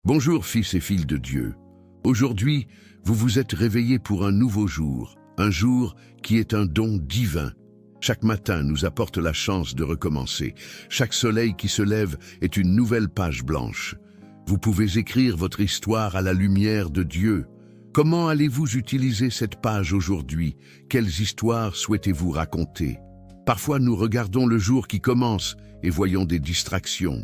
Bonjour fils et filles de Dieu. Aujourd'hui, vous vous êtes réveillés pour un nouveau jour, un jour qui est un don divin. Chaque matin nous apporte la chance de recommencer. Chaque soleil qui se lève est une nouvelle page blanche. Vous pouvez écrire votre histoire à la lumière de Dieu. Comment allez-vous utiliser cette page aujourd'hui? Quelles histoires souhaitez-vous raconter? Parfois nous regardons le jour qui commence et voyons des distractions.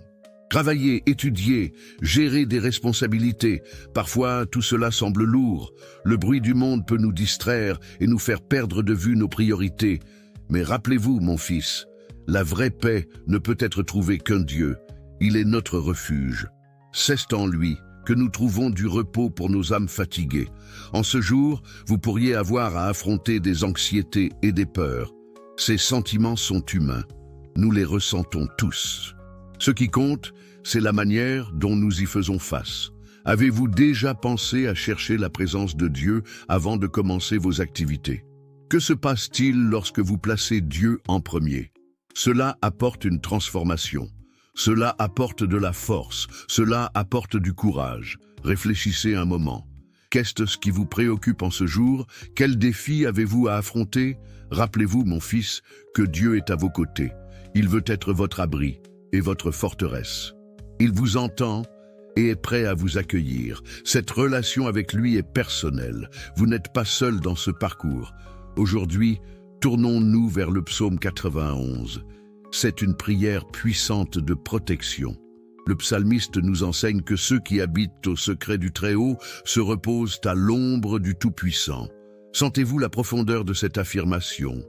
Travailler, étudier, gérer des responsabilités, parfois tout cela semble lourd. Le bruit du monde peut nous distraire et nous faire perdre de vue nos priorités. Mais rappelez-vous, mon fils, la vraie paix ne peut être trouvée qu'un Dieu. Il est notre refuge. C'est en lui que nous trouvons du repos pour nos âmes fatiguées. En ce jour, vous pourriez avoir à affronter des anxiétés et des peurs. Ces sentiments sont humains. Nous les ressentons tous. Ce qui compte, c'est la manière dont nous y faisons face. Avez-vous déjà pensé à chercher la présence de Dieu avant de commencer vos activités? Que se passe-t-il lorsque vous placez Dieu en premier? Cela apporte une transformation. Cela apporte de la force. Cela apporte du courage. Réfléchissez un moment. Qu'est-ce qui vous préoccupe en ce jour? Quels défis avez-vous à affronter? Rappelez-vous, mon fils, que Dieu est à vos côtés. Il veut être votre abri et votre forteresse. Il vous entend et est prêt à vous accueillir. Cette relation avec lui est personnelle. Vous n'êtes pas seul dans ce parcours. Aujourd'hui, tournons-nous vers le psaume 91. C'est une prière puissante de protection. Le psalmiste nous enseigne que ceux qui habitent au secret du Très-Haut se reposent à l'ombre du Tout-Puissant. Sentez-vous la profondeur de cette affirmation?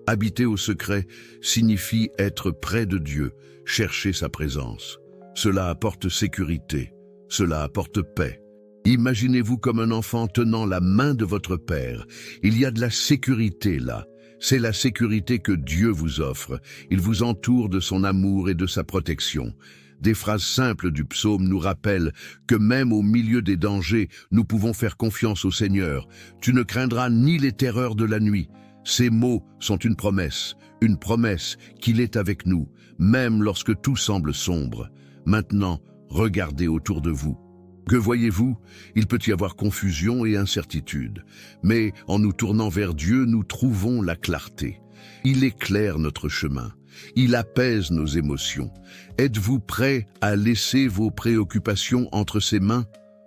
Habiter au secret signifie être près de Dieu, chercher sa présence. Cela apporte sécurité, cela apporte paix. Imaginez-vous comme un enfant tenant la main de votre Père. Il y a de la sécurité là. C'est la sécurité que Dieu vous offre. Il vous entoure de son amour et de sa protection. Des phrases simples du psaume nous rappellent que même au milieu des dangers, nous pouvons faire confiance au Seigneur. Tu ne craindras ni les terreurs de la nuit. Ces mots sont une promesse qu'il est avec nous, même lorsque tout semble sombre. Maintenant, regardez autour de vous. Que voyez-vous? Il peut y avoir confusion et incertitude. Mais en nous tournant vers Dieu, nous trouvons la clarté. Il éclaire notre chemin. Il apaise nos émotions. Êtes-vous prêt à laisser vos préoccupations entre ses mains?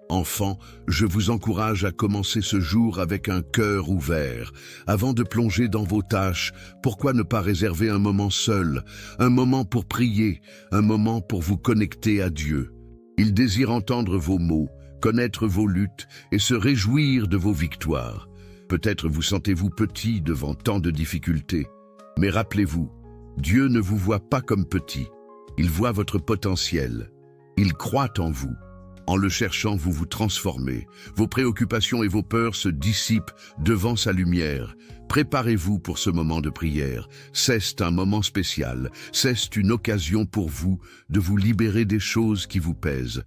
Enfants, je vous encourage à commencer ce jour avec un cœur ouvert. Avant de plonger dans vos tâches, pourquoi ne pas réserver un moment seul, un moment pour prier, un moment pour vous connecter à Dieu? Il désire entendre vos mots, connaître vos luttes et se réjouir de vos victoires. Peut-être vous sentez-vous petit devant tant de difficultés. Mais rappelez-vous, Dieu ne vous voit pas comme petit. Il voit votre potentiel. Il croit en vous. En le cherchant, vous vous transformez. Vos préoccupations et vos peurs se dissipent devant sa lumière. Préparez-vous pour ce moment de prière. C'est un moment spécial. C'est une occasion pour vous de vous libérer des choses qui vous pèsent.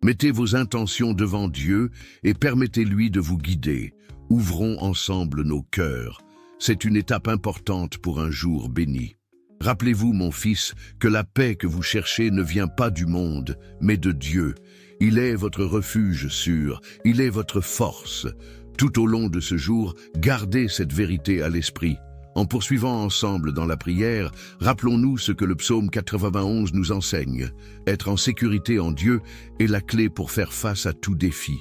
Mettez vos intentions devant Dieu et permettez-lui de vous guider. Ouvrons ensemble nos cœurs. C'est une étape importante pour un jour béni. Rappelez-vous, mon fils, que la paix que vous cherchez ne vient pas du monde, mais de Dieu. Il est votre refuge sûr, il est votre force. Tout au long de ce jour, gardez cette vérité à l'esprit. En poursuivant ensemble dans la prière, rappelons-nous ce que le psaume 91 nous enseigne. Être en sécurité en Dieu est la clé pour faire face à tout défi.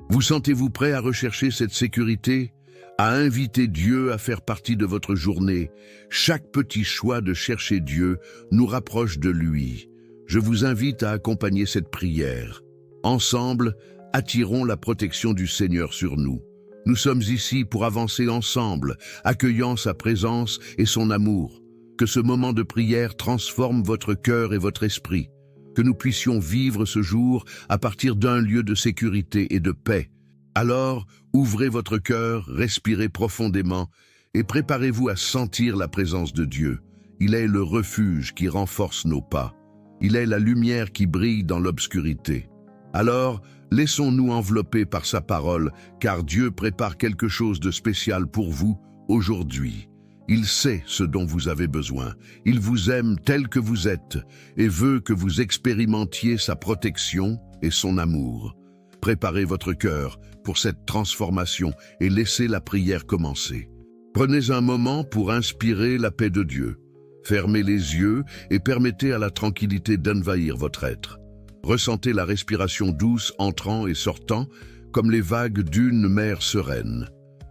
Vous sentez-vous prêt à rechercher cette sécurité? À inviter Dieu à faire partie de votre journée? Chaque petit choix de chercher Dieu nous rapproche de lui. Je vous invite à accompagner cette prière. Ensemble, attirons la protection du Seigneur sur nous. Nous sommes ici pour avancer ensemble, accueillant sa présence et son amour. Que ce moment de prière transforme votre cœur et votre esprit. Que nous puissions vivre ce jour à partir d'un lieu de sécurité et de paix. Alors, ouvrez votre cœur, respirez profondément et préparez-vous à sentir la présence de Dieu. Il est le refuge qui renforce nos pas. Il est la lumière qui brille dans l'obscurité. Alors, laissons-nous envelopper par sa parole, car Dieu prépare quelque chose de spécial pour vous aujourd'hui. Il sait ce dont vous avez besoin. Il vous aime tel que vous êtes et veut que vous expérimentiez sa protection et son amour. Préparez votre cœur pour cette transformation et laissez la prière commencer. Prenez un moment pour inspirer la paix de Dieu. Fermez les yeux et permettez à la tranquillité d'envahir votre être. Ressentez la respiration douce entrant et sortant comme les vagues d'une mer sereine.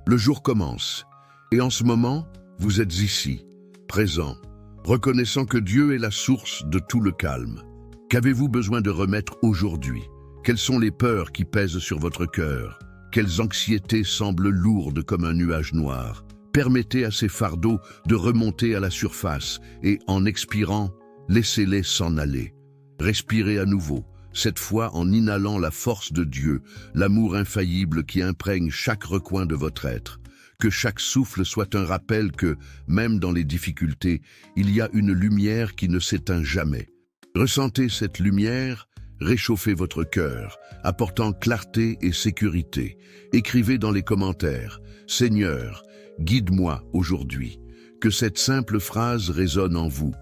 Le jour commence et en ce moment, vous êtes ici, présent, reconnaissant que Dieu est la source de tout le calme. Qu'avez-vous besoin de remettre aujourd'hui? Quelles sont les peurs qui pèsent sur votre cœur? Quelles anxiétés semblent lourdes comme un nuage noir? Permettez à ces fardeaux de remonter à la surface et, en expirant, laissez-les s'en aller. Respirez à nouveau, cette fois en inhalant la force de Dieu, l'amour infaillible qui imprègne chaque recoin de votre être. Que chaque souffle soit un rappel que, même dans les difficultés, il y a une lumière qui ne s'éteint jamais. Ressentez cette lumière, réchauffez votre cœur, apportant clarté et sécurité. Écrivez dans les commentaires « Seigneur, guide-moi aujourd'hui ». Que cette simple phrase résonne en vous,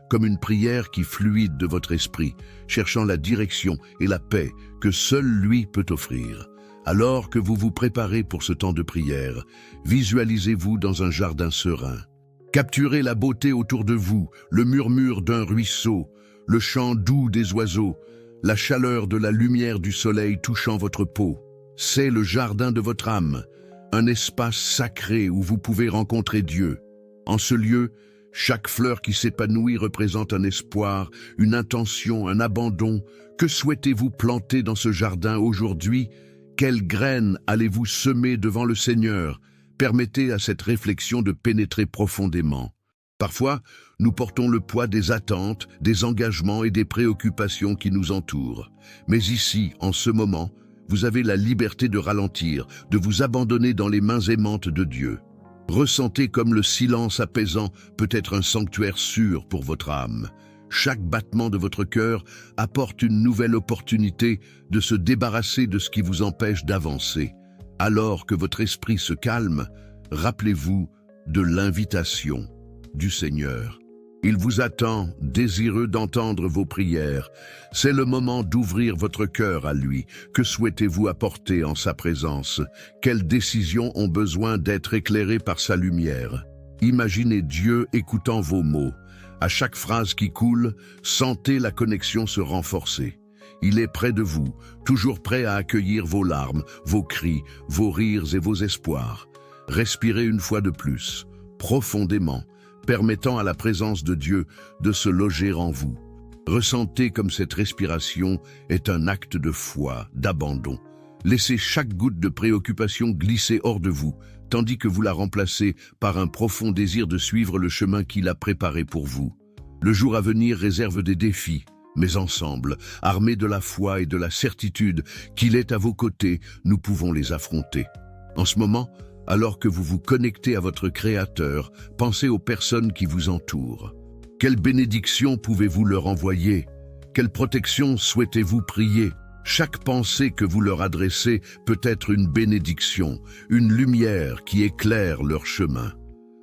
comme une prière qui fluide de votre esprit, cherchant la direction et la paix que seul lui peut offrir. Alors que vous vous préparez pour ce temps de prière, visualisez-vous dans un jardin serein. Capturez la beauté autour de vous, le murmure d'un ruisseau, le chant doux des oiseaux, la chaleur de la lumière du soleil touchant votre peau. C'est le jardin de votre âme, un espace sacré où vous pouvez rencontrer Dieu. En ce lieu, chaque fleur qui s'épanouit représente un espoir, une intention, un abandon. Que souhaitez-vous planter dans ce jardin aujourd'hui? Quelles graines allez-vous semer devant le Seigneur? Permettez à cette réflexion de pénétrer profondément. Parfois, nous portons le poids des attentes, des engagements et des préoccupations qui nous entourent. Mais ici, en ce moment, vous avez la liberté de ralentir, de vous abandonner dans les mains aimantes de Dieu. Ressentez comme le silence apaisant peut être un sanctuaire sûr pour votre âme. Chaque battement de votre cœur apporte une nouvelle opportunité de se débarrasser de ce qui vous empêche d'avancer. Alors que votre esprit se calme, rappelez-vous de l'invitation du Seigneur. Il vous attend, désireux d'entendre vos prières. C'est le moment d'ouvrir votre cœur à lui. Que souhaitez-vous apporter en sa présence? Quelles décisions ont besoin d'être éclairées par sa lumière? Imaginez Dieu écoutant vos mots. À chaque phrase qui coule, sentez la connexion se renforcer. Il est près de vous, toujours prêt à accueillir vos larmes, vos cris, vos rires et vos espoirs. Respirez une fois de plus, profondément, permettant à la présence de Dieu de se loger en vous. Ressentez comme cette respiration est un acte de foi, d'abandon. Laissez chaque goutte de préoccupation glisser hors de vous, tandis que vous la remplacez par un profond désir de suivre le chemin qu'il a préparé pour vous. Le jour à venir réserve des défis, mais ensemble, armés de la foi et de la certitude qu'il est à vos côtés, nous pouvons les affronter. En ce moment, alors que vous vous connectez à votre Créateur, pensez aux personnes qui vous entourent. Quelle bénédiction pouvez-vous leur envoyer? Quelle protection souhaitez-vous prier? Chaque pensée que vous leur adressez peut être une bénédiction, une lumière qui éclaire leur chemin.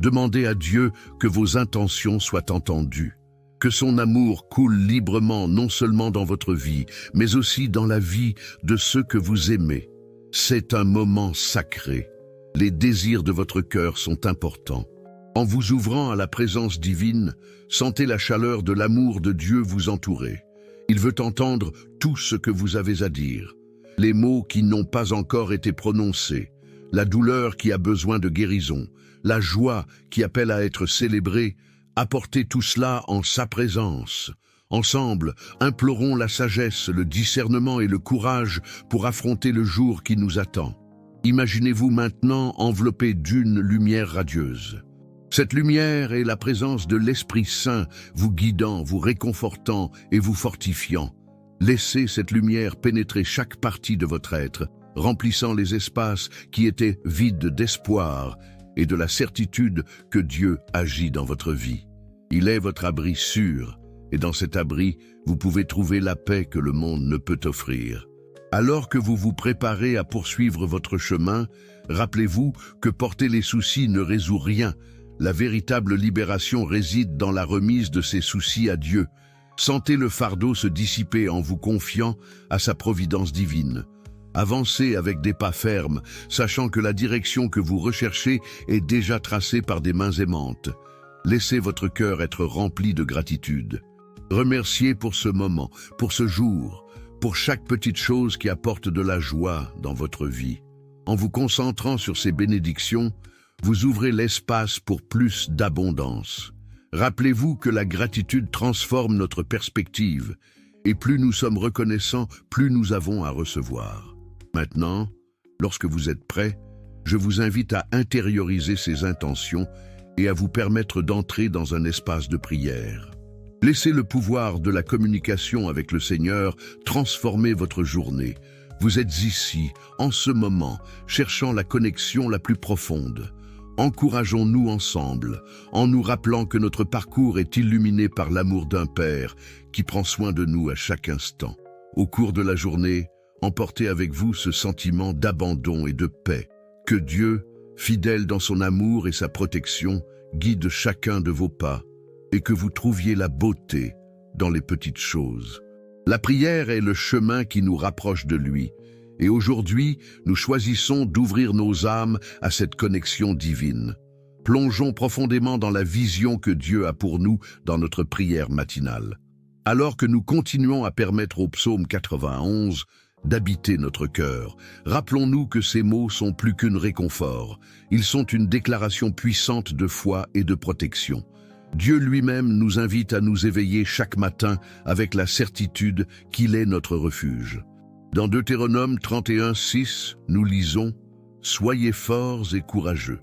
Demandez à Dieu que vos intentions soient entendues, que son amour coule librement non seulement dans votre vie, mais aussi dans la vie de ceux que vous aimez. C'est un moment sacré. Les désirs de votre cœur sont importants. En vous ouvrant à la présence divine, sentez la chaleur de l'amour de Dieu vous entourer. Il veut entendre tout ce que vous avez à dire. Les mots qui n'ont pas encore été prononcés, la douleur qui a besoin de guérison, la joie qui appelle à être célébrée, apportez tout cela en sa présence. Ensemble, implorons la sagesse, le discernement et le courage pour affronter le jour qui nous attend. Imaginez-vous maintenant enveloppé d'une lumière radieuse. Cette lumière est la présence de l'Esprit Saint, vous guidant, vous réconfortant et vous fortifiant. Laissez cette lumière pénétrer chaque partie de votre être, remplissant les espaces qui étaient vides d'espoir et de la certitude que Dieu agit dans votre vie. Il est votre abri sûr, et dans cet abri, vous pouvez trouver la paix que le monde ne peut offrir. Alors que vous vous préparez à poursuivre votre chemin, rappelez-vous que porter les soucis ne résout rien. La véritable libération réside dans la remise de ces soucis à Dieu. Sentez le fardeau se dissiper en vous confiant à sa providence divine. Avancez avec des pas fermes, sachant que la direction que vous recherchez est déjà tracée par des mains aimantes. Laissez votre cœur être rempli de gratitude. Remerciez pour ce moment, pour ce jour, pour chaque petite chose qui apporte de la joie dans votre vie. En vous concentrant sur ces bénédictions, vous ouvrez l'espace pour plus d'abondance. Rappelez-vous que la gratitude transforme notre perspective, et plus nous sommes reconnaissants, plus nous avons à recevoir. Maintenant, lorsque vous êtes prêts, je vous invite à intérioriser ces intentions et à vous permettre d'entrer dans un espace de prière. Laissez le pouvoir de la communication avec le Seigneur transformer votre journée. Vous êtes ici, en ce moment, cherchant la connexion la plus profonde. Encourageons-nous ensemble, en nous rappelant que notre parcours est illuminé par l'amour d'un Père qui prend soin de nous à chaque instant. Au cours de la journée, emportez avec vous ce sentiment d'abandon et de paix. Que Dieu, fidèle dans son amour et sa protection, guide chacun de vos pas et que vous trouviez la beauté dans les petites choses. La prière est le chemin qui nous rapproche de lui. Et aujourd'hui, nous choisissons d'ouvrir nos âmes à cette connexion divine. Plongeons profondément dans la vision que Dieu a pour nous dans notre prière matinale. Alors que nous continuons à permettre au psaume 91 d'habiter notre cœur, rappelons-nous que ces mots sont plus qu'un réconfort. Ils sont une déclaration puissante de foi et de protection. Dieu lui-même nous invite à nous éveiller chaque matin avec la certitude qu'il est notre refuge. Dans Deutéronome 31:6, nous lisons « Soyez forts et courageux ».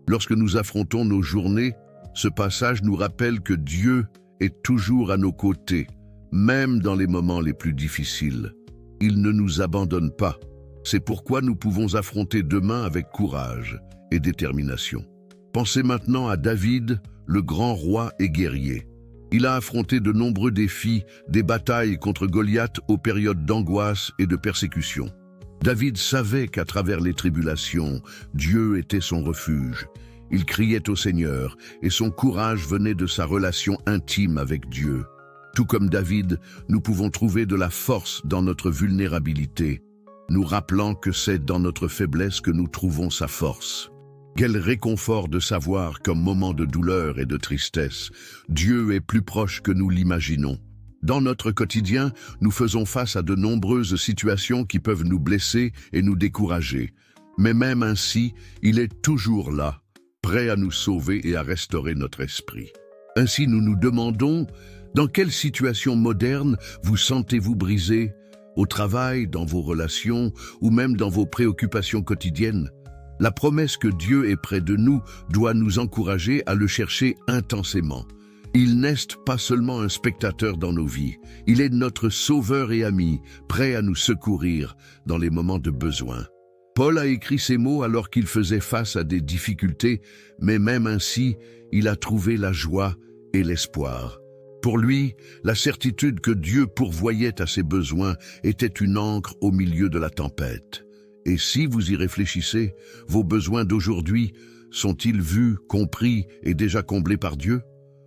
Lorsque nous affrontons nos journées, ce passage nous rappelle que Dieu est toujours à nos côtés, même dans les moments les plus difficiles. Il ne nous abandonne pas. C'est pourquoi nous pouvons affronter demain avec courage et détermination. Pensez maintenant à David, le grand roi et guerrier. Il a affronté de nombreux défis, des batailles contre Goliath aux périodes d'angoisse et de persécution. David savait qu'à travers les tribulations, Dieu était son refuge. Il criait au Seigneur et son courage venait de sa relation intime avec Dieu. Tout comme David, nous pouvons trouver de la force dans notre vulnérabilité, nous rappelant que c'est dans notre faiblesse que nous trouvons sa force. Quel réconfort de savoir qu'en moment de douleur et de tristesse, Dieu est plus proche que nous l'imaginons. Dans notre quotidien, nous faisons face à de nombreuses situations qui peuvent nous blesser et nous décourager. Mais même ainsi, il est toujours là, prêt à nous sauver et à restaurer notre esprit. Ainsi, nous nous demandons, dans quelle situation moderne vous sentez-vous brisé? Au travail, dans vos relations ou même dans vos préoccupations quotidiennes? La promesse que Dieu est près de nous doit nous encourager à le chercher intensément. Il n'est pas seulement un spectateur dans nos vies, il est notre sauveur et ami, prêt à nous secourir dans les moments de besoin. Paul a écrit ces mots alors qu'il faisait face à des difficultés, mais même ainsi, il a trouvé la joie et l'espoir. Pour lui, la certitude que Dieu pourvoyait à ses besoins était une ancre au milieu de la tempête. Et si vous y réfléchissez, vos besoins d'aujourd'hui sont-ils vus, compris et déjà comblés par Dieu?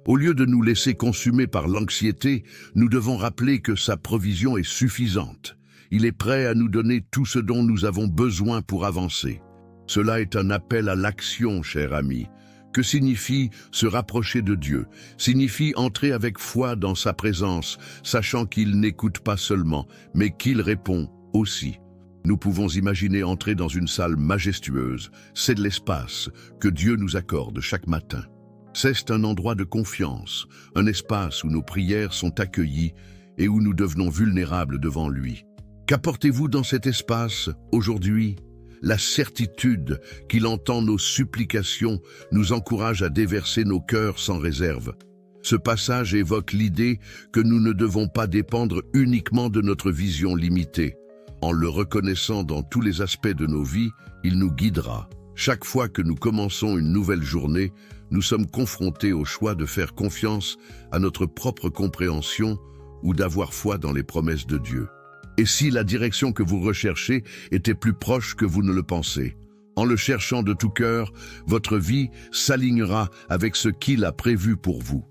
Au lieu de nous laisser consumer par l'anxiété, nous devons rappeler que sa provision est suffisante. Il est prêt à nous donner tout ce dont nous avons besoin pour avancer. Cela est un appel à l'action, cher ami. Que signifie se rapprocher de Dieu? Signifie entrer avec foi dans sa présence, sachant qu'il n'écoute pas seulement, mais qu'il répond aussi. Nous pouvons imaginer entrer dans une salle majestueuse. C'est de l'espace que Dieu nous accorde chaque matin. C'est un endroit de confiance, un espace où nos prières sont accueillies et où nous devenons vulnérables devant lui. Qu'apportez-vous dans cet espace aujourd'hui? La certitude qu'il entend nos supplications nous encourage à déverser nos cœurs sans réserve. Ce passage évoque l'idée que nous ne devons pas dépendre uniquement de notre vision limitée. En le reconnaissant dans tous les aspects de nos vies, il nous guidera. Chaque fois que nous commençons une nouvelle journée, nous sommes confrontés au choix de faire confiance à notre propre compréhension ou d'avoir foi dans les promesses de Dieu. Et si la direction que vous recherchez était plus proche que vous ne le pensez? En le cherchant de tout cœur, votre vie s'alignera avec ce qu'il a prévu pour vous.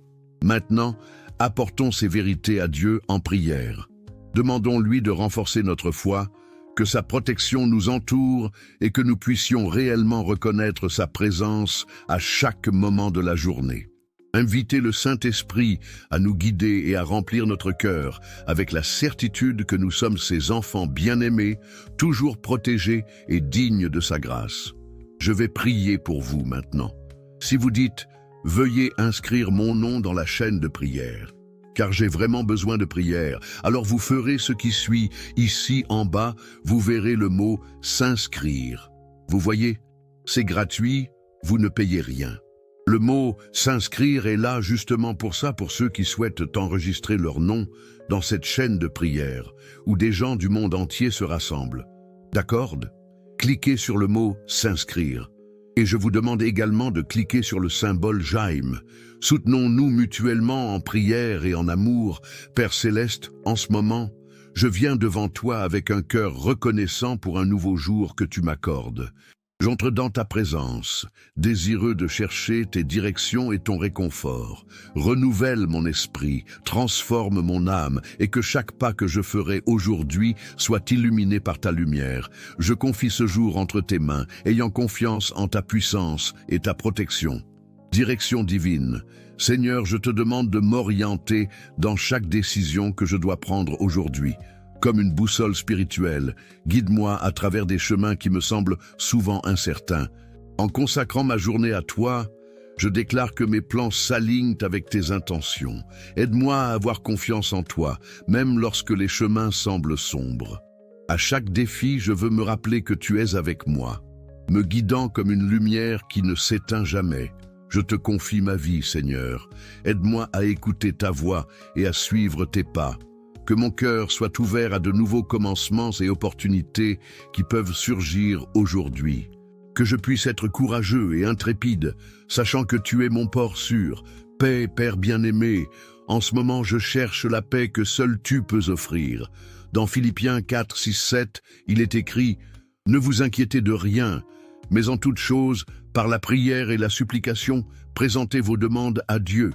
Maintenant, apportons ces vérités à Dieu en prière. Demandons-lui de renforcer notre foi, que sa protection nous entoure et que nous puissions réellement reconnaître sa présence à chaque moment de la journée. Invitez le Saint-Esprit à nous guider et à remplir notre cœur avec la certitude que nous sommes ses enfants bien-aimés, toujours protégés et dignes de sa grâce. Je vais prier pour vous maintenant. Si vous dites « Veuillez inscrire mon nom dans la chaîne de prière », car j'ai vraiment besoin de prière, alors vous ferez ce qui suit. Ici en bas, vous verrez le mot « S'inscrire ». Vous voyez, c'est gratuit, vous ne payez rien. Le mot « s'inscrire » est là justement pour ça, pour ceux qui souhaitent enregistrer leur nom dans cette chaîne de prière, où des gens du monde entier se rassemblent. D'accord? Cliquez sur le mot « s'inscrire ». Et je vous demande également de cliquer sur le symbole J'aime. Soutenons-nous mutuellement en prière et en amour. Père Céleste, en ce moment, je viens devant toi avec un cœur reconnaissant pour un nouveau jour que tu m'accordes. J'entre dans ta présence, désireux de chercher tes directions et ton réconfort. Renouvelle mon esprit, transforme mon âme, et que chaque pas que je ferai aujourd'hui soit illuminé par ta lumière. Je confie ce jour entre tes mains, ayant confiance en ta puissance et ta protection. Direction divine. Seigneur, je te demande de m'orienter dans chaque décision que je dois prendre aujourd'hui. Comme une boussole spirituelle, guide-moi à travers des chemins qui me semblent souvent incertains. En consacrant ma journée à toi, je déclare que mes plans s'alignent avec tes intentions. Aide-moi à avoir confiance en toi, même lorsque les chemins semblent sombres. À chaque défi, je veux me rappeler que tu es avec moi, me guidant comme une lumière qui ne s'éteint jamais. Je te confie ma vie, Seigneur. Aide-moi à écouter ta voix et à suivre tes pas. Que mon cœur soit ouvert à de nouveaux commencements et opportunités qui peuvent surgir aujourd'hui. Que je puisse être courageux et intrépide, sachant que tu es mon port sûr. Paix, Père bien-aimé, en ce moment je cherche la paix que seul tu peux offrir. Dans Philippiens 4, 6, 7, il est écrit « Ne vous inquiétez de rien, mais en toute chose, par la prière et la supplication, présentez vos demandes à Dieu. »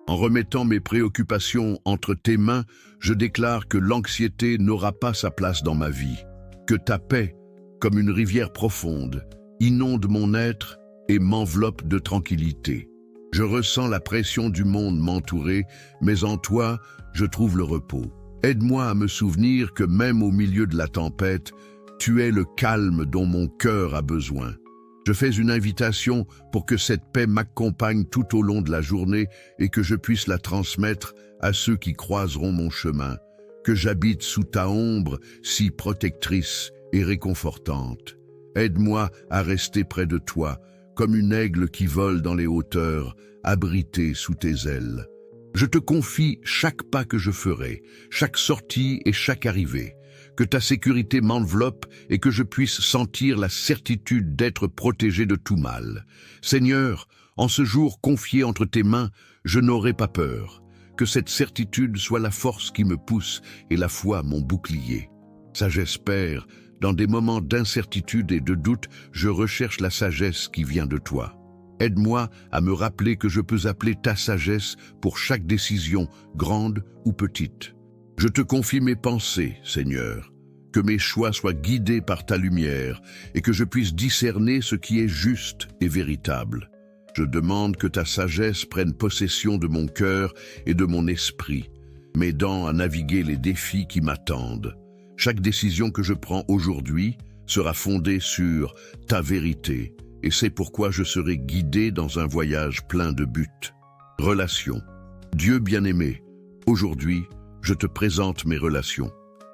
En remettant mes préoccupations entre tes mains, je déclare que l'anxiété n'aura pas sa place dans ma vie. Que ta paix, comme une rivière profonde, inonde mon être et m'enveloppe de tranquillité. Je ressens la pression du monde m'entourer, mais en toi, je trouve le repos. Aide-moi à me souvenir que même au milieu de la tempête, tu es le calme dont mon cœur a besoin. Je fais une invitation pour que cette paix m'accompagne tout au long de la journée et que je puisse la transmettre à ceux qui croiseront mon chemin. Que j'habite sous ta ombre si protectrice et réconfortante. Aide-moi à rester près de toi, comme une aigle qui vole dans les hauteurs, abrité sous tes ailes. Je te confie chaque pas que je ferai, chaque sortie et chaque arrivée. Que ta sécurité m'enveloppe et que je puisse sentir la certitude d'être protégé de tout mal. Seigneur, en ce jour confié entre tes mains, je n'aurai pas peur. Que cette certitude soit la force qui me pousse et la foi mon bouclier. Ça j'espère, dans des moments d'incertitude et de doute, je recherche la sagesse qui vient de toi. Aide-moi à me rappeler que je peux appeler ta sagesse pour chaque décision, grande ou petite. Je te confie mes pensées, Seigneur, que mes choix soient guidés par ta lumière et que je puisse discerner ce qui est juste et véritable. Je demande que ta sagesse prenne possession de mon cœur et de mon esprit, m'aidant à naviguer les défis qui m'attendent. Chaque décision que je prends aujourd'hui sera fondée sur ta vérité et c'est pourquoi je serai guidé dans un voyage plein de buts. Relations. Dieu bien-aimé, aujourd'hui, je te présente mes relations.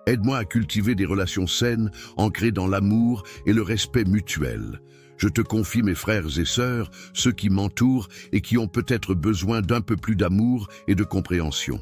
Aide-moi à cultiver des relations saines, ancrées dans l'amour et le respect mutuel. Je te confie mes frères et sœurs, ceux qui m'entourent et qui ont peut-être besoin d'un peu plus d'amour et de compréhension.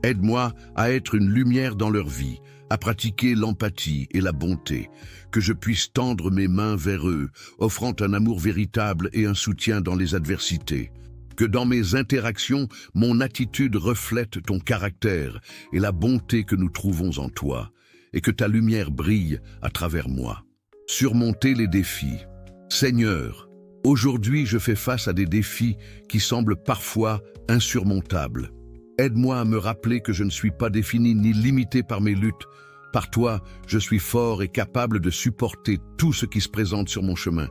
Aide-moi à être une lumière dans leur vie, à pratiquer l'empathie et la bonté, que je puisse tendre mes mains vers eux, offrant un amour véritable et un soutien dans les adversités. Que dans mes interactions, mon attitude reflète ton caractère et la bonté que nous trouvons en toi, et que ta lumière brille à travers moi. Surmonter les défis. Seigneur, aujourd'hui je fais face à des défis qui semblent parfois insurmontables. Aide-moi à me rappeler que je ne suis pas défini ni limité par mes luttes, Par toi, je suis fort et capable de supporter tout ce qui se présente sur mon chemin.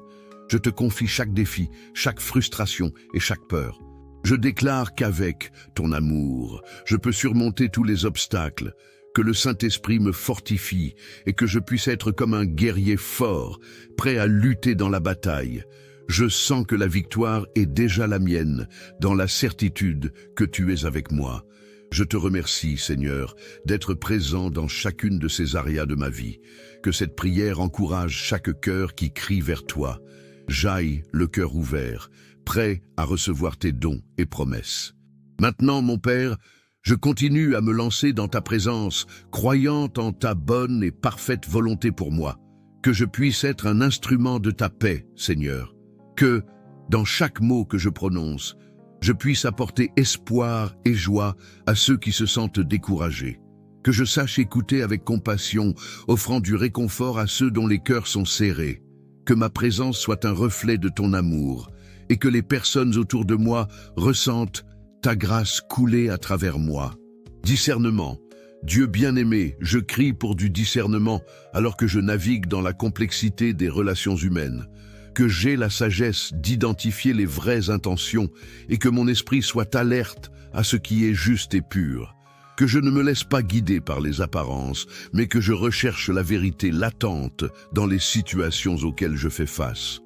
Je te confie chaque défi, chaque frustration et chaque peur. Je déclare qu'avec ton amour, je peux surmonter tous les obstacles, que le Saint-Esprit me fortifie et que je puisse être comme un guerrier fort, prêt à lutter dans la bataille. Je sens que la victoire est déjà la mienne, dans la certitude que tu es avec moi. Je te remercie, Seigneur, d'être présent dans chacune de ces areas de ma vie. Que cette prière encourage chaque cœur qui crie vers toi. J'aille le cœur ouvert, prêt à recevoir tes dons et promesses. Maintenant, mon Père, je continue à me lancer dans ta présence, croyant en ta bonne et parfaite volonté pour moi. Que je puisse être un instrument de ta paix, Seigneur. Que, dans chaque mot que je prononce, je puisse apporter espoir et joie à ceux qui se sentent découragés. Que je sache écouter avec compassion, offrant du réconfort à ceux dont les cœurs sont serrés. Que ma présence soit un reflet de ton amour et que les personnes autour de moi ressentent ta grâce couler à travers moi. Discernement. Dieu bien-aimé, je crie pour du discernement alors que je navigue dans la complexité des relations humaines. Que j'aie la sagesse d'identifier les vraies intentions et que mon esprit soit alerte à ce qui est juste et pur. Que je ne me laisse pas guider par les apparences, mais que je recherche la vérité latente dans les situations auxquelles je fais face.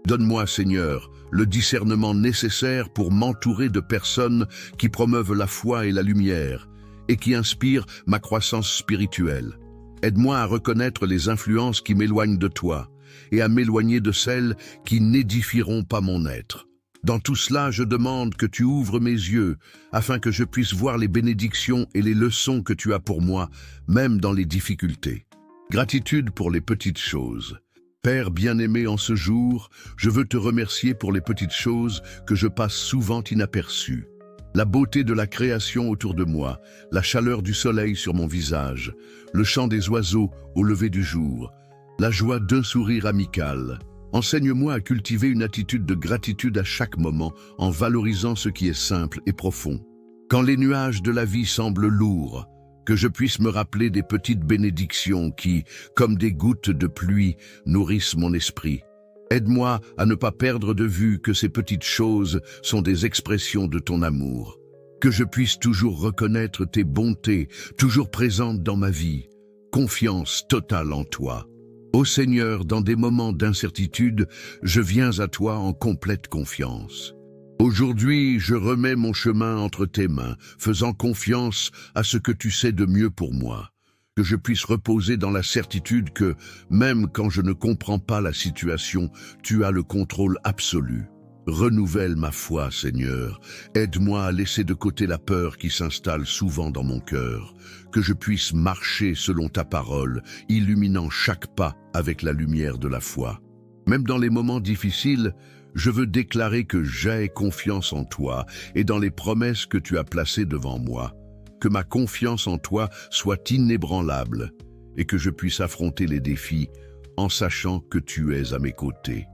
Donne-moi, Seigneur, le discernement nécessaire pour m'entourer de personnes qui promeuvent la foi et la lumière et qui inspirent ma croissance spirituelle. Aide-moi à reconnaître les influences qui m'éloignent de toi et à m'éloigner de celles qui n'édifieront pas mon être. Dans tout cela, je demande que tu ouvres mes yeux afin que je puisse voir les bénédictions et les leçons que tu as pour moi, même dans les difficultés. Gratitude pour les petites choses. Père bien-aimé, en ce jour, je veux te remercier pour les petites choses que je passe souvent inaperçues. La beauté de la création autour de moi, la chaleur du soleil sur mon visage, le chant des oiseaux au lever du jour, la joie d'un sourire amical. Enseigne-moi à cultiver une attitude de gratitude à chaque moment en valorisant ce qui est simple et profond. Quand les nuages de la vie semblent lourds, que je puisse me rappeler des petites bénédictions qui, comme des gouttes de pluie, nourrissent mon esprit. Aide-moi à ne pas perdre de vue que ces petites choses sont des expressions de ton amour. Que je puisse toujours reconnaître tes bontés, toujours présentes dans ma vie. Confiance totale en toi. Ô Seigneur, dans des moments d'incertitude, je viens à toi en complète confiance. Aujourd'hui, je remets mon chemin entre tes mains, faisant confiance à ce que tu sais de mieux pour moi. Que je puisse reposer dans la certitude que, même quand je ne comprends pas la situation, tu as le contrôle absolu. Renouvelle ma foi, Seigneur. Aide-moi à laisser de côté la peur qui s'installe souvent dans mon cœur. Que je puisse marcher selon ta parole, illuminant chaque pas avec la lumière de la foi. Même dans les moments difficiles, je veux déclarer que j'ai confiance en toi et dans les promesses que tu as placées devant moi. Que ma confiance en toi soit inébranlable et que je puisse affronter les défis en sachant que tu es à mes côtés.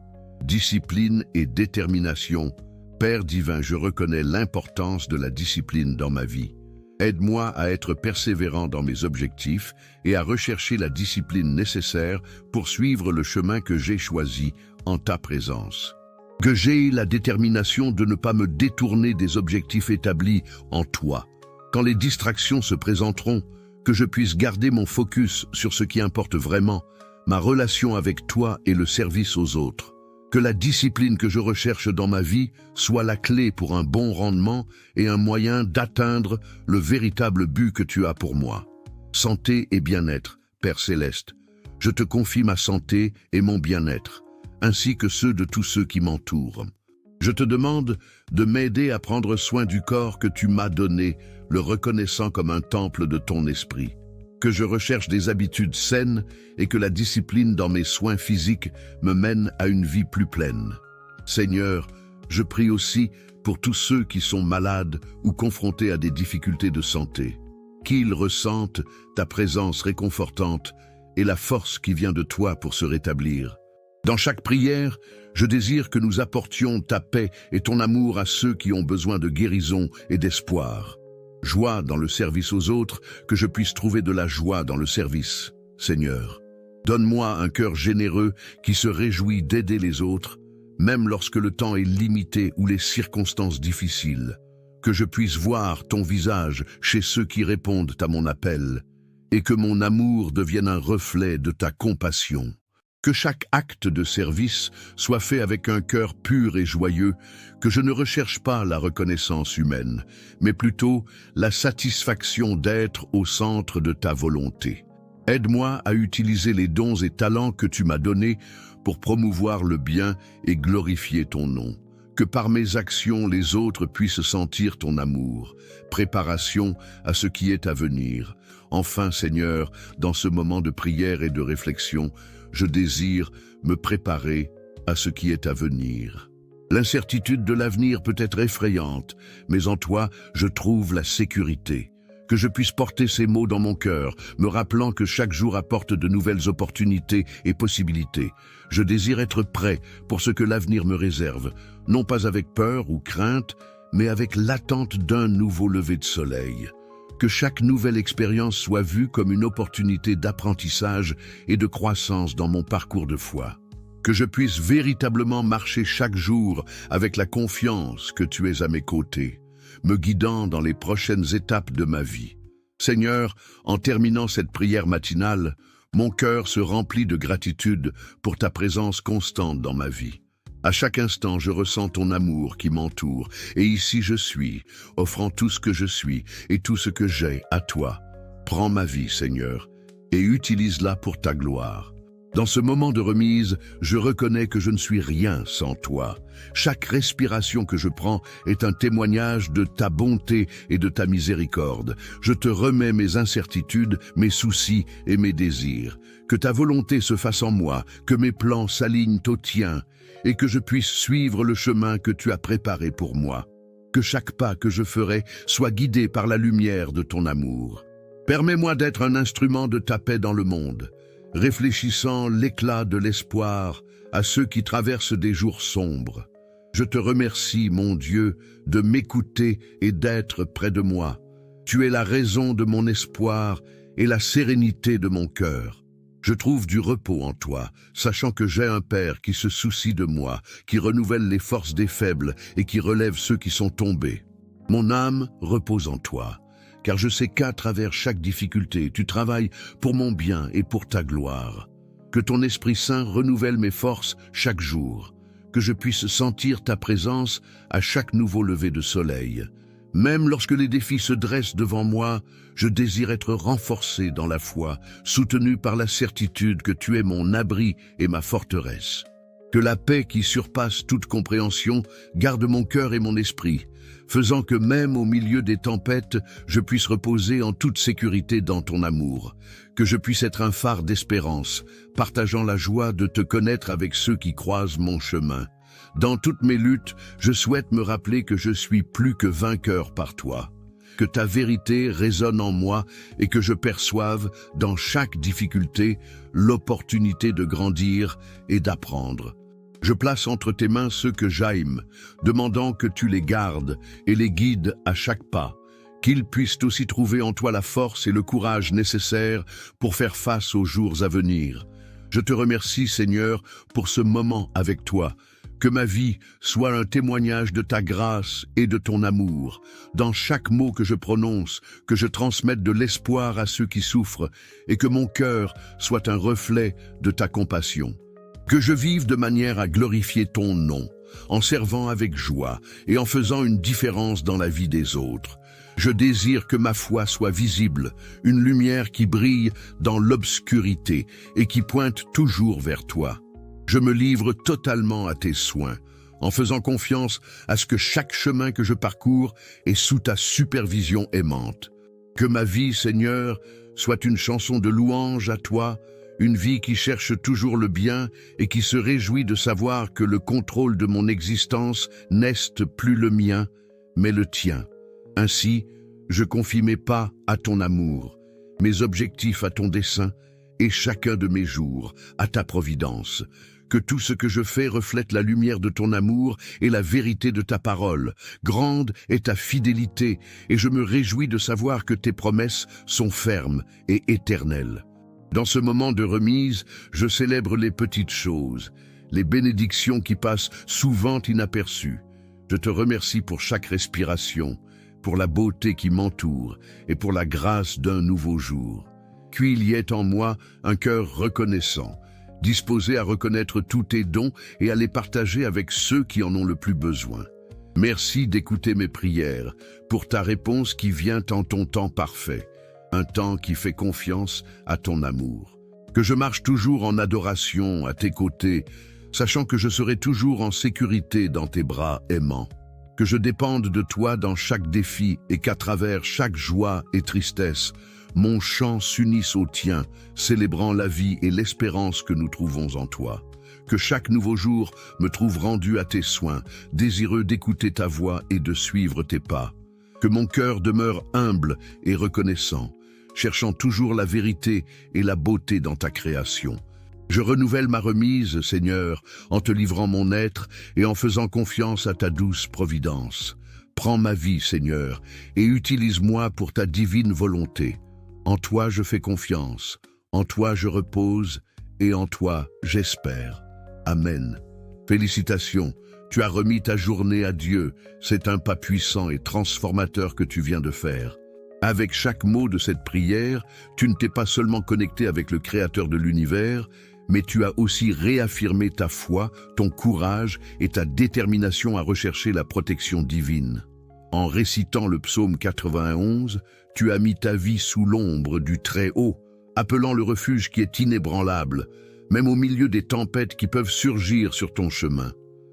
Discipline et détermination. Père divin, je reconnais l'importance de la discipline dans ma vie. Aide-moi à être persévérant dans mes objectifs et à rechercher la discipline nécessaire pour suivre le chemin que j'ai choisi en ta présence. Que j'aie la détermination de ne pas me détourner des objectifs établis en toi. Quand les distractions se présenteront, que je puisse garder mon focus sur ce qui importe vraiment, ma relation avec toi et le service aux autres. Que la discipline que je recherche dans ma vie soit la clé pour un bon rendement et un moyen d'atteindre le véritable but que tu as pour moi. Santé et bien-être, Père Céleste, je te confie ma santé et mon bien-être, ainsi que ceux de tous ceux qui m'entourent. Je te demande de m'aider à prendre soin du corps que tu m'as donné, le reconnaissant comme un temple de ton esprit. Que je recherche des habitudes saines et que la discipline dans mes soins physiques me mène à une vie plus pleine. Seigneur, je prie aussi pour tous ceux qui sont malades ou confrontés à des difficultés de santé. Qu'ils ressentent ta présence réconfortante et la force qui vient de toi pour se rétablir. Dans chaque prière, je désire que nous apportions ta paix et ton amour à ceux qui ont besoin de guérison et d'espoir. Joie dans le service aux autres, que je puisse trouver de la joie dans le service. Seigneur, donne-moi un cœur généreux qui se réjouit d'aider les autres, même lorsque le temps est limité ou les circonstances difficiles. Que je puisse voir ton visage chez ceux qui répondent à mon appel, et que mon amour devienne un reflet de ta compassion. Que chaque acte de service soit fait avec un cœur pur et joyeux, que je ne recherche pas la reconnaissance humaine, mais plutôt la satisfaction d'être au centre de ta volonté. Aide-moi à utiliser les dons et talents que tu m'as donnés pour promouvoir le bien et glorifier ton nom. Que par mes actions les autres puissent sentir ton amour, préparation à ce qui est à venir. Enfin, Seigneur, dans ce moment de prière et de réflexion, je désire me préparer à ce qui est à venir. L'incertitude de l'avenir peut être effrayante, mais en toi, je trouve la sécurité. Que je puisse porter ces mots dans mon cœur, me rappelant que chaque jour apporte de nouvelles opportunités et possibilités. Je désire être prêt pour ce que l'avenir me réserve, non pas avec peur ou crainte, mais avec l'attente d'un nouveau lever de soleil. Que chaque nouvelle expérience soit vue comme une opportunité d'apprentissage et de croissance dans mon parcours de foi. Que je puisse véritablement marcher chaque jour avec la confiance que tu es à mes côtés, me guidant dans les prochaines étapes de ma vie. Seigneur, en terminant cette prière matinale, mon cœur se remplit de gratitude pour ta présence constante dans ma vie. À chaque instant, je ressens ton amour qui m'entoure, et ici je suis, offrant tout ce que je suis et tout ce que j'ai à toi. Prends ma vie, Seigneur, et utilise-la pour ta gloire. Dans ce moment de remise, je reconnais que je ne suis rien sans toi. Chaque respiration que je prends est un témoignage de ta bonté et de ta miséricorde. Je te remets mes incertitudes, mes soucis et mes désirs. Que ta volonté se fasse en moi, que mes plans s'alignent aux tiens, et que je puisse suivre le chemin que tu as préparé pour moi. Que chaque pas que je ferai soit guidé par la lumière de ton amour. Permets-moi d'être un instrument de ta paix dans le monde, réfléchissant l'éclat de l'espoir à ceux qui traversent des jours sombres. Je te remercie, mon Dieu, de m'écouter et d'être près de moi. Tu es la raison de mon espoir et la sérénité de mon cœur. Je trouve du repos en toi, sachant que j'ai un Père qui se soucie de moi, qui renouvelle les forces des faibles et qui relève ceux qui sont tombés. Mon âme repose en toi, car je sais qu'à travers chaque difficulté, tu travailles pour mon bien et pour ta gloire. Que ton Esprit Saint renouvelle mes forces chaque jour, que je puisse sentir ta présence à chaque nouveau lever de soleil. Même lorsque les défis se dressent devant moi, je désire être renforcé dans la foi, soutenu par la certitude que tu es mon abri et ma forteresse. Que la paix qui surpasse toute compréhension garde mon cœur et mon esprit, faisant que même au milieu des tempêtes, je puisse reposer en toute sécurité dans ton amour. Que je puisse être un phare d'espérance, partageant la joie de te connaître avec ceux qui croisent mon chemin. Dans toutes mes luttes, je souhaite me rappeler que je suis plus que vainqueur par toi. Que ta vérité résonne en moi et que je perçoive, dans chaque difficulté, l'opportunité de grandir et d'apprendre. Je place entre tes mains ceux que j'aime, demandant que tu les gardes et les guides à chaque pas, qu'ils puissent aussi trouver en toi la force et le courage nécessaires pour faire face aux jours à venir. Je te remercie, Seigneur, pour ce moment avec toi. Que ma vie soit un témoignage de ta grâce et de ton amour. Dans chaque mot que je prononce, que je transmette de l'espoir à ceux qui souffrent et que mon cœur soit un reflet de ta compassion. Que je vive de manière à glorifier ton nom, en servant avec joie et en faisant une différence dans la vie des autres. Je désire que ma foi soit visible, une lumière qui brille dans l'obscurité et qui pointe toujours vers toi. Je me livre totalement à tes soins, en faisant confiance à ce que chaque chemin que je parcours est sous ta supervision aimante. Que ma vie, Seigneur, soit une chanson de louange à toi, une vie qui cherche toujours le bien et qui se réjouit de savoir que le contrôle de mon existence n'est plus le mien, mais le tien. Ainsi, je confie mes pas à ton amour, mes objectifs à ton dessein et chacun de mes jours à ta providence. Que tout ce que je fais reflète la lumière de ton amour et la vérité de ta parole. Grande est ta fidélité, et je me réjouis de savoir que tes promesses sont fermes et éternelles. Dans ce moment de remise, je célèbre les petites choses, les bénédictions qui passent souvent inaperçues. Je te remercie pour chaque respiration, pour la beauté qui m'entoure et pour la grâce d'un nouveau jour. Qu'il y ait en moi un cœur reconnaissant, disposé à reconnaître tous tes dons et à les partager avec ceux qui en ont le plus besoin. Merci d'écouter mes prières, pour ta réponse qui vient en ton temps parfait, un temps qui fait confiance à ton amour. Que je marche toujours en adoration à tes côtés, sachant que je serai toujours en sécurité dans tes bras aimants. Que je dépende de toi dans chaque défi et qu'à travers chaque joie et tristesse, mon chant s'unisse au tien, célébrant la vie et l'espérance que nous trouvons en toi. Que chaque nouveau jour me trouve rendu à tes soins, désireux d'écouter ta voix et de suivre tes pas. Que mon cœur demeure humble et reconnaissant, cherchant toujours la vérité et la beauté dans ta création. Je renouvelle ma remise, Seigneur, en te livrant mon être et en faisant confiance à ta douce providence. Prends ma vie, Seigneur, et utilise-moi pour ta divine volonté. En toi je fais confiance, en toi je repose, et en toi j'espère. Amen. Félicitations, tu as remis ta journée à Dieu. C'est un pas puissant et transformateur que tu viens de faire. Avec chaque mot de cette prière, tu ne t'es pas seulement connecté avec le Créateur de l'univers, mais tu as aussi réaffirmé ta foi, ton courage et ta détermination à rechercher la protection divine. En récitant le psaume 91, tu as mis ta vie sous l'ombre du Très-Haut, appelant le refuge qui est inébranlable, même au milieu des tempêtes qui peuvent surgir sur ton chemin.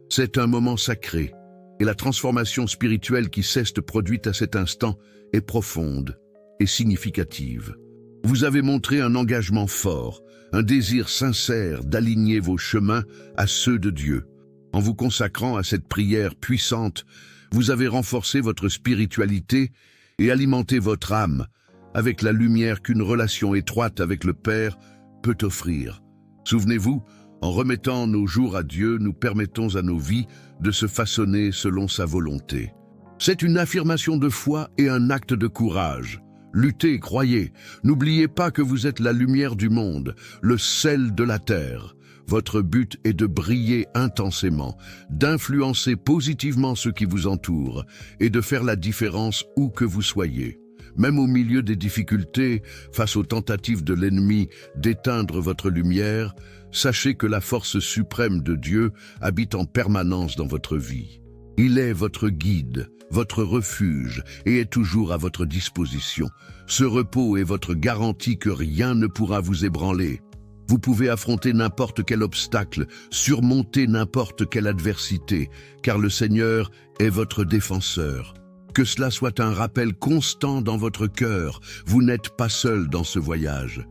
C'est un moment sacré, et la transformation spirituelle qui s'est produite à cet instant est profonde et significative. Vous avez montré un engagement fort, un désir sincère d'aligner vos chemins à ceux de Dieu. En vous consacrant à cette prière puissante, vous avez renforcé votre spiritualité et alimenté votre âme avec la lumière qu'une relation étroite avec le Père peut offrir. Souvenez-vous, en remettant nos jours à Dieu, nous permettons à nos vies de se façonner selon sa volonté. C'est une affirmation de foi et un acte de courage. Luttez, croyez. N'oubliez pas que vous êtes la lumière du monde, le sel de la terre. Votre but est de briller intensément, d'influencer positivement ceux qui vous entourent et de faire la différence où que vous soyez. Même au milieu des difficultés, face aux tentatives de l'ennemi d'éteindre votre lumière, sachez que la force suprême de Dieu habite en permanence dans votre vie. Il est votre guide, votre refuge et est toujours à votre disposition. Ce repos est votre garantie que rien ne pourra vous ébranler. Vous pouvez affronter n'importe quel obstacle, surmonter n'importe quelle adversité, car le Seigneur est votre défenseur. Que cela soit un rappel constant dans votre cœur, vous n'êtes pas seul dans ce voyage.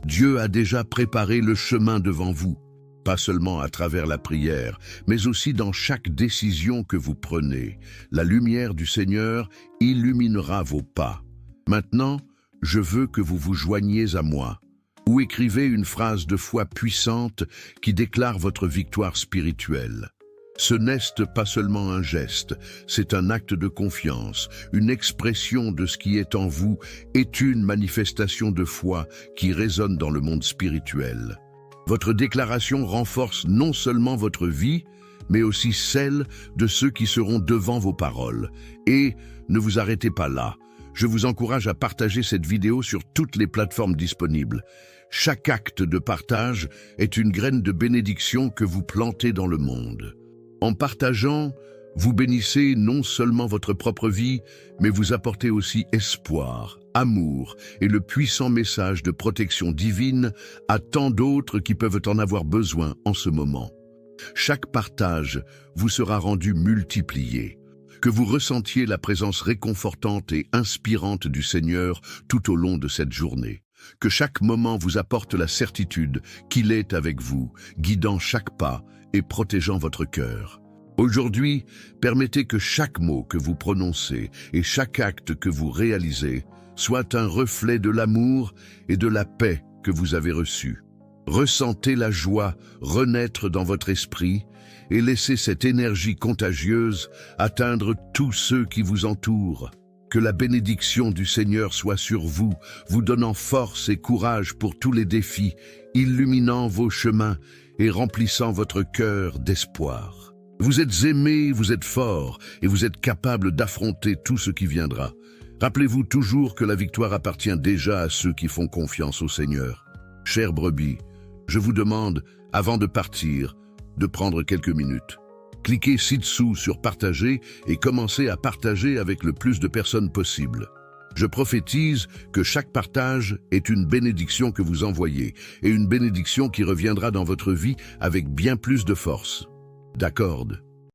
Dieu a déjà préparé le chemin devant vous, pas seulement à travers la prière, mais aussi dans chaque décision que vous prenez. La lumière du Seigneur illuminera vos pas. Maintenant, je veux que vous vous joigniez à moi, ou écrivez une phrase de foi puissante qui déclare votre victoire spirituelle. Ce n'est pas seulement un geste, c'est un acte de confiance, une expression de ce qui est en vous est une manifestation de foi qui résonne dans le monde spirituel. Votre déclaration renforce non seulement votre vie, mais aussi celle de ceux qui seront devant vos paroles. Et ne vous arrêtez pas là. Je vous encourage à partager cette vidéo sur toutes les plateformes disponibles. Chaque acte de partage est une graine de bénédiction que vous plantez dans le monde. En partageant, vous bénissez non seulement votre propre vie, mais vous apportez aussi espoir, amour et le puissant message de protection divine à tant d'autres qui peuvent en avoir besoin en ce moment. Chaque partage vous sera rendu multiplié. Que vous ressentiez la présence réconfortante et inspirante du Seigneur tout au long de cette journée. Que chaque moment vous apporte la certitude qu'il est avec vous, guidant chaque pas et protégeant votre cœur. Aujourd'hui, permettez que chaque mot que vous prononcez et chaque acte que vous réalisez soit un reflet de l'amour et de la paix que vous avez reçu. Ressentez la joie renaître dans votre esprit et laissez cette énergie contagieuse atteindre tous ceux qui vous entourent. Que la bénédiction du Seigneur soit sur vous, vous donnant force et courage pour tous les défis, illuminant vos chemins et remplissant votre cœur d'espoir. Vous êtes aimé, vous êtes fort et vous êtes capable d'affronter tout ce qui viendra. Rappelez-vous toujours que la victoire appartient déjà à ceux qui font confiance au Seigneur. Chères brebis, je vous demande, avant de partir, de prendre quelques minutes. Cliquez ci-dessous sur partager et commencez à partager avec le plus de personnes possible. Je prophétise que chaque partage est une bénédiction que vous envoyez et une bénédiction qui reviendra dans votre vie avec bien plus de force. D'accord.